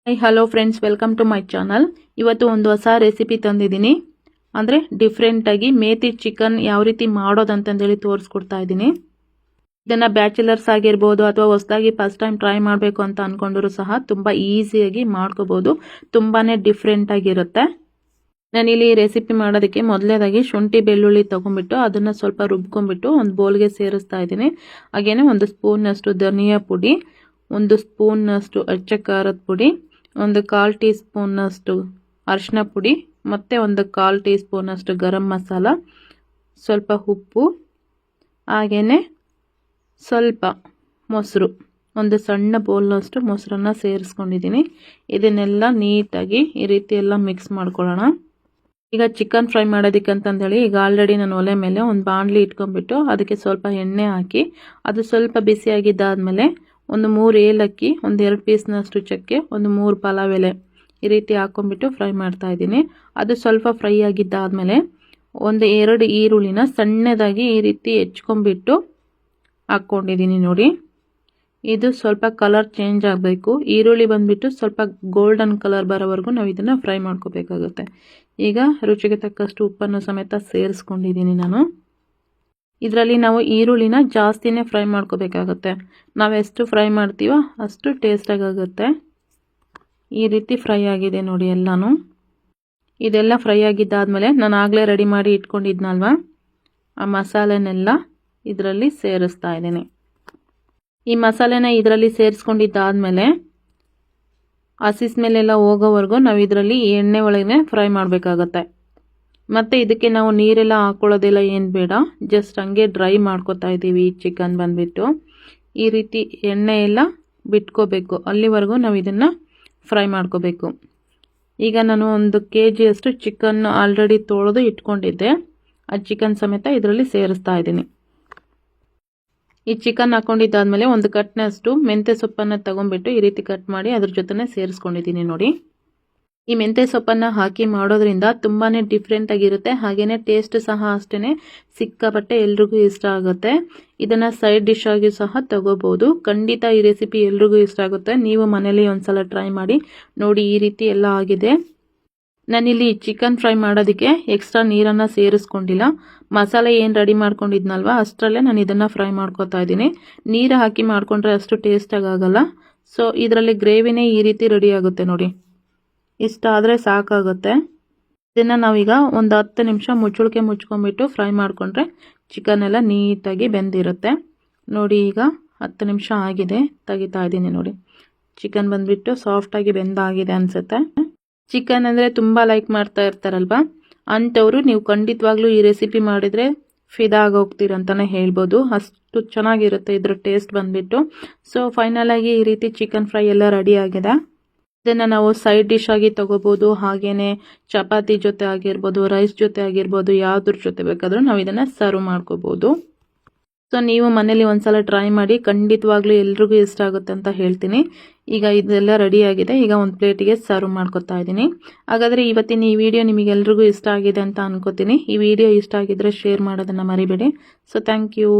Hello friends, welcome to my channel. ಇವತ್ತು ಒಂದು ಹೊಸ ರೆಸಿಪಿ ತಂದಿದ್ದೀನಿ. ಅಂದರೆ ಡಿಫ್ರೆಂಟಾಗಿ ಮೇಥಿ ಚಿಕನ್ ಯಾವ ರೀತಿ ಮಾಡೋದಂತಂದೇಳಿ ತೋರಿಸ್ಕೊಡ್ತಾ ಇದ್ದೀನಿ. ಇದನ್ನು ಬ್ಯಾಚುಲರ್ಸ್ ಆಗಿರ್ಬೋದು ಅಥವಾ ಹೊಸದಾಗಿ ಫಸ್ಟ್ ಟೈಮ್ ಟ್ರೈ ಮಾಡಬೇಕು ಅಂತ ಅಂದ್ಕೊಂಡ್ರು ಸಹ ತುಂಬ ಈಸಿಯಾಗಿ ಮಾಡ್ಕೋಬೋದು. ತುಂಬಾ ಡಿಫ್ರೆಂಟಾಗಿರುತ್ತೆ. ನಾನಿಲ್ಲಿ ರೆಸಿಪಿ ಮಾಡೋದಕ್ಕೆ ಮೊದಲೇದಾಗಿ ಶುಂಠಿ ಬೆಳ್ಳುಳ್ಳಿ ತೊಗೊಂಡ್ಬಿಟ್ಟು ಅದನ್ನು ಸ್ವಲ್ಪ ರುಬ್ಕೊಂಡ್ಬಿಟ್ಟು ಒಂದು ಬೌಲ್ಗೆ ಸೇರಿಸ್ತಾ ಇದ್ದೀನಿ. ಹಾಗೆಯೇ ಒಂದು ಸ್ಪೂನ್ನಷ್ಟು ಧನಿಯಾ ಪುಡಿ, ಒಂದು ಸ್ಪೂನ್ನಷ್ಟು ಅಚ್ಚ ಖಾರದ ಪುಡಿ, ಒಂದು 1/4 ಟೀ ಸ್ಪೂನ್ನಷ್ಟು ಅರಿಶಿನ ಪುಡಿ ಮತ್ತು ಒಂದು 1/4 ಟೀ ಸ್ಪೂನಷ್ಟು ಗರಂ ಮಸಾಲ, ಸ್ವಲ್ಪ ಉಪ್ಪು, ಹಾಗೆಯೇ ಸ್ವಲ್ಪ ಮೊಸರು, ಒಂದು ಸಣ್ಣ ಬೌಲ್ನಷ್ಟು ಮೊಸರನ್ನು ಸೇರಿಸ್ಕೊಂಡಿದ್ದೀನಿ. ಇದನ್ನೆಲ್ಲ ನೀಟಾಗಿ ಈ ರೀತಿ ಎಲ್ಲ ಮಿಕ್ಸ್ ಮಾಡ್ಕೊಳ್ಳೋಣ. ಈಗ ಚಿಕನ್ ಫ್ರೈ ಮಾಡೋದಕ್ಕಂತಂದೇಳಿ ಈಗ ಆಲ್ರೆಡಿ ನಾನು ಒಲೆ ಮೇಲೆ ಒಂದು ಬಾಣಲಿ ಇಟ್ಕೊಂಡ್ಬಿಟ್ಟು ಅದಕ್ಕೆ ಸ್ವಲ್ಪ ಎಣ್ಣೆ ಹಾಕಿ ಅದು ಸ್ವಲ್ಪ ಬಿಸಿಯಾಗಿದ್ದಾದಮೇಲೆ ಒಂದು 3 ಏಲಕ್ಕಿ, ಒಂದು 2 ಪೀಸ್ನಷ್ಟು ಚಕ್ಕೆ, ಒಂದು 3 ಪಲಾವ್ ಎಲೆ ಈ ರೀತಿ ಹಾಕ್ಕೊಂಡ್ಬಿಟ್ಟು ಫ್ರೈ ಮಾಡ್ತಾ ಇದ್ದೀನಿ. ಅದು ಸ್ವಲ್ಪ ಫ್ರೈ ಆಗಿದ್ದಾದಮೇಲೆ ಒಂದು 2 ಈರುಳ್ಳಿನ ಸಣ್ಣದಾಗಿ ಈ ರೀತಿ ಹೆಚ್ಕೊಂಡ್ಬಿಟ್ಟು ಹಾಕ್ಕೊಂಡಿದ್ದೀನಿ. ನೋಡಿ, ಇದು ಸ್ವಲ್ಪ ಕಲರ್ ಚೇಂಜ್ ಆಗಬೇಕು. ಈರುಳ್ಳಿ ಬಂದುಬಿಟ್ಟು ಸ್ವಲ್ಪ ಗೋಲ್ಡನ್ ಕಲರ್ ಬರೋವರೆಗೂ ನಾವು ಇದನ್ನು ಫ್ರೈ ಮಾಡ್ಕೋಬೇಕಾಗುತ್ತೆ. ಈಗ ರುಚಿಗೆ ತಕ್ಕಷ್ಟು ಉಪ್ಪನ್ನು ಸಮೇತ ಸೇರಿಸ್ಕೊಂಡಿದ್ದೀನಿ ನಾನು. ಇದರಲ್ಲಿ ನಾವು ಈರುಳ್ಳಿನ ಜಾಸ್ತಿನೇ ಫ್ರೈ ಮಾಡ್ಕೋಬೇಕಾಗುತ್ತೆ. ನಾವು ಎಷ್ಟು ಫ್ರೈ ಮಾಡ್ತೀವೋ ಅಷ್ಟು ಟೇಸ್ಟಾಗುತ್ತೆ. ಈ ರೀತಿ ಫ್ರೈ ಆಗಿದೆ ನೋಡಿ ಎಲ್ಲನೂ. ಇದೆಲ್ಲ ಫ್ರೈ ಆಗಿದ್ದಾದಮೇಲೆ ನಾನು ಆಗಲೇ ರೆಡಿ ಮಾಡಿ ಇಟ್ಕೊಂಡಿದ್ನಲ್ವ ಆ ಮಸಾಲೆನೆಲ್ಲ ಇದರಲ್ಲಿ ಸೇರಿಸ್ತಾ ಇದ್ದೀನಿ. ಈ ಮಸಾಲೆನ ಇದರಲ್ಲಿ ಸೇರಿಸ್ಕೊಂಡಿದ್ದಾದಮೇಲೆ ಹಸಿ ಸ್ಮೆಲ್ಲೆಲ್ಲ ಹೋಗೋವರೆಗೂ ನಾವು ಇದರಲ್ಲಿ ಎಣ್ಣೆ ಒಳಗೆ ಫ್ರೈ ಮಾಡಬೇಕಾಗತ್ತೆ. ಮತ್ತು ಇದಕ್ಕೆ ನಾವು ನೀರೆಲ್ಲ ಹಾಕ್ಕೊಳ್ಳೋದೆಲ್ಲ ಏನು ಬೇಡ, ಜಸ್ಟ್ ಹಂಗೆ ಡ್ರೈ ಮಾಡ್ಕೊತಾ ಇದ್ದೀವಿ. ಈ ಚಿಕನ್ ಬಂದುಬಿಟ್ಟು ಈ ರೀತಿ ಎಣ್ಣೆ ಎಲ್ಲ ಬಿಟ್ಕೋಬೇಕು, ಅಲ್ಲಿವರೆಗೂ ನಾವು ಇದನ್ನು ಫ್ರೈ ಮಾಡ್ಕೋಬೇಕು. ಈಗ ನಾನು 1 kg ಚಿಕನ್ ಆಲ್ರೆಡಿ ತೊಳೆದು ಇಟ್ಕೊಂಡಿದ್ದೆ. ಆ ಚಿಕನ್ ಸಮೇತ ಇದರಲ್ಲಿ ಸೇರಿಸ್ತಾ ಇದ್ದೀನಿ. ಈ ಚಿಕನ್ ಹಾಕ್ಕೊಂಡಿದ್ದಾದಮೇಲೆ ಒಂದು ಕಟ್ನಷ್ಟು ಮೆಂತ್ಯ ಸೊಪ್ಪನ್ನು ತೊಗೊಂಡ್ಬಿಟ್ಟು ಈ ರೀತಿ ಕಟ್ ಮಾಡಿ ಅದ್ರ ಜೊತೆ ಸೇರಿಸ್ಕೊಂಡಿದ್ದೀನಿ. ನೋಡಿ, ಈ ಮೆಂತ್ಯ ಸೊಪ್ಪನ್ನು ಹಾಕಿ ಮಾಡೋದ್ರಿಂದ ತುಂಬಾ ಡಿಫ್ರೆಂಟ್ ಆಗಿರುತ್ತೆ. ಹಾಗೆಯೇ ಟೇಸ್ಟ್ ಸಹ ಅಷ್ಟೇ ಸಿಕ್ಕಾಪಟ್ಟೆ ಎಲ್ರಿಗೂ ಇಷ್ಟ ಆಗುತ್ತೆ. ಇದನ್ನು ಸೈಡ್ ಡಿಶ್ ಆಗಿ ಸಹ ತಗೋಬೋದು. ಖಂಡಿತ ಈ ರೆಸಿಪಿ ಎಲ್ರಿಗೂ ಇಷ್ಟ ಆಗುತ್ತೆ. ನೀವು ಮನೇಲಿ ಒಂದ್ಸಲ ಟ್ರೈ ಮಾಡಿ ನೋಡಿ. ಈ ರೀತಿ ಎಲ್ಲ ಆಗಿದೆ. ನಾನಿಲ್ಲಿ ಚಿಕನ್ ಫ್ರೈ ಮಾಡೋದಕ್ಕೆ ಎಕ್ಸ್ಟ್ರಾ ನೀರನ್ನು ಸೇರಿಸ್ಕೊಂಡಿಲ್ಲ. ಮಸಾಲೆ ಏನು ರೆಡಿ ಮಾಡ್ಕೊಂಡಿದ್ನಲ್ವ ಅಷ್ಟರಲ್ಲೇ ನಾನು ಇದನ್ನು ಫ್ರೈ ಮಾಡ್ಕೊತಾ ಇದ್ದೀನಿ. ನೀರು ಹಾಕಿ ಮಾಡಿಕೊಂಡ್ರೆ ಅಷ್ಟು ಟೇಸ್ಟಾಗಿ ಆಗಲ್ಲ. ಸೊ ಇದರಲ್ಲಿ ಗ್ರೇವಿನೇ ಈ ರೀತಿ ರೆಡಿ ಆಗುತ್ತೆ ನೋಡಿ. ಇಷ್ಟ ಆದರೆ ಸಾಕಾಗುತ್ತೆ. ಇದನ್ನು ನಾವೀಗ ಒಂದು 10 ನಿಮಿಷ ಮುಚ್ಚಳಿಕೆ ಮುಚ್ಕೊಂಡ್ಬಿಟ್ಟು ಫ್ರೈ ಮಾಡಿಕೊಂಡ್ರೆ ಚಿಕನ್ ಎಲ್ಲ ನೀಟಾಗಿ ಬೆಂದಿರುತ್ತೆ. ನೋಡಿ, ಈಗ 10 ನಿಮಿಷ ಆಗಿದೆ, ತೆಗಿತಾ ಇದ್ದೀನಿ. ನೋಡಿ, ಚಿಕನ್ ಬಂದುಬಿಟ್ಟು ಸಾಫ್ಟಾಗಿ ಬೆಂದಾಗಿದೆ ಅನಿಸುತ್ತೆ. ಚಿಕನ್ ಅಂದರೆ ತುಂಬ ಲೈಕ್ ಮಾಡ್ತಾ ಇರ್ತಾರಲ್ವ, ಅಂಥವರು ನೀವು ಖಂಡಿತವಾಗ್ಲೂ ಈ ರೆಸಿಪಿ ಮಾಡಿದರೆ ಫಿದಾ ಆಗೋಗ್ತೀರಂತಲೇ ಹೇಳ್ಬೋದು. ಅಷ್ಟು ಚೆನ್ನಾಗಿರುತ್ತೆ ಇದ್ರ ಟೇಸ್ಟ್ ಬಂದುಬಿಟ್ಟು. ಸೊ ಫೈನಲಾಗಿ ಈ ರೀತಿ ಚಿಕನ್ ಫ್ರೈ ಎಲ್ಲ ರೆಡಿ ಆಗಿದೆ. ಇದನ್ನು ನಾವು ಸೈಡ್ ಡಿಶ್ ಆಗಿ ತೊಗೋಬೋದು. ಹಾಗೆಯೇ ಚಪಾತಿ ಜೊತೆ ಆಗಿರ್ಬೋದು, ರೈಸ್ ಜೊತೆ ಆಗಿರ್ಬೋದು, ಯಾವುದ್ರ ಜೊತೆ ಬೇಕಾದರೂ ನಾವು ಇದನ್ನು ಸರ್ವ್ ಮಾಡ್ಕೋಬೋದು. ಸೊ ನೀವು ಮನೇಲಿ ಒಂದ್ಸಲ ಟ್ರೈ ಮಾಡಿ, ಖಂಡಿತವಾಗ್ಲೂ ಎಲ್ರಿಗೂ ಇಷ್ಟ ಆಗುತ್ತೆ ಅಂತ ಹೇಳ್ತೀನಿ. ಈಗ ಇದೆಲ್ಲ ರೆಡಿ ಆಗಿದೆ. ಈಗ ಒಂದು ಪ್ಲೇಟಿಗೆ ಸರ್ವ್ ಮಾಡ್ಕೊತಾ ಇದ್ದೀನಿ. ಹಾಗಾದರೆ ಇವತ್ತಿನ ಈ ವಿಡಿಯೋ ನಿಮಗೆಲ್ರಿಗೂ ಇಷ್ಟ ಆಗಿದೆ ಅಂತ ಅನ್ಕೋತೀನಿ. ಈ ವಿಡಿಯೋ ಇಷ್ಟ ಆಗಿದ್ರೆ ಶೇರ್ ಮಾಡೋದನ್ನು ಮರಿಬೇಡಿ. So thank you.